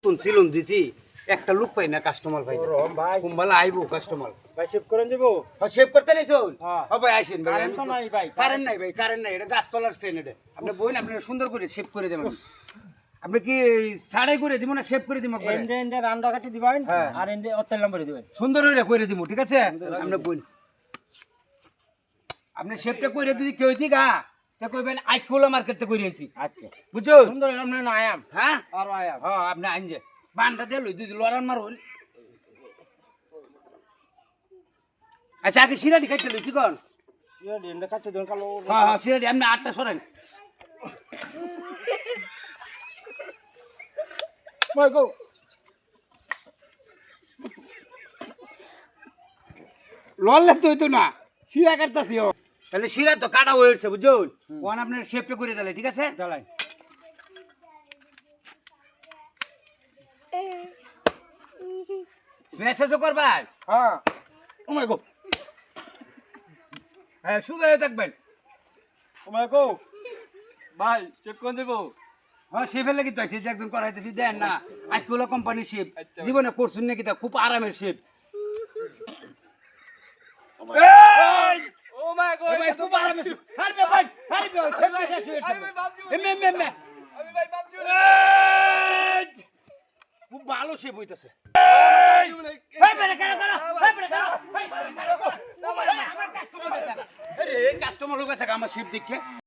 তুন সিলুন দিছি একটা লুক পাই না কাস্টমার ভাই ভাই কুম্বালা আইবো কাস্টমার ভাই শেভ করে দেবো। সেভ করতে নাইছুন হ্যাঁ। ভাই আসেন ভাই কারেন্ট তো নাই ভাই। কারেন্ট নাই ভাই কারেন্ট নাই এটা গাছতলার ফ্যান এটা আপনি বইন আপনি সুন্দর করে সেভ করে দেবেন আপনি কি সাড়াই করে দিব না সেভ করে দিব একবারে? এন্ডে এন্ডে রান্ডা কাটি দিবেন হ্যাঁ। আর এন্ডে অতেল নাম্বার দিবেন। সুন্দর হইরা করে দিব ঠিক আছে আপনি বইন আপনি সেভটা করে যদি কেউ দিগা তা কইবেন আইকুলা মার্কেটে কইরে আইছি আচ্ছা বুঝছো সুন্দর আপনি না আয়াম হ্যাঁ আর আয়াম হ্যাঁ আপনি আইন যে বানটা দে লই দুই লড়ান মারুন আচ্ছা আগে সিরাটি খাইতে লই কি কোন ইয়ে এন্ডে কাটি দেন কালো হ্যাঁ হ্যাঁ সিরাটি আপনি আটটা সরেন ভাই গো লড়লে তো হইতো না শিরা কাটতাছি তাহলে শিরা তো কাটা হয়েছে বুঝুন ওখান আপনার শেপটা করে দিলে ঠিক আছে চালাই মেসেজও করবার হ্যাঁ ও মাই গড হ্যাঁ শুধু হয়ে থাকবেন ও মাই গো ভাই চেক করে দেবো। হ্যাঁ শেফের লাগি তো আইছি যে একজন করাইতেছি দেন না আজকুলা কোম্পানির শেফ জীবনে করছুন নাকি তা খুব আরামের শেফ ও মাই গো ভাই খুব আরামের শেফ হারবে ভাই হারবে শেফ শেষ হয়ে যাবে এমএ আমি ভাই বাপ খুব ভালো শেফ হইতাছে কাস্টমার লোক আছে আমার শেফ দেখে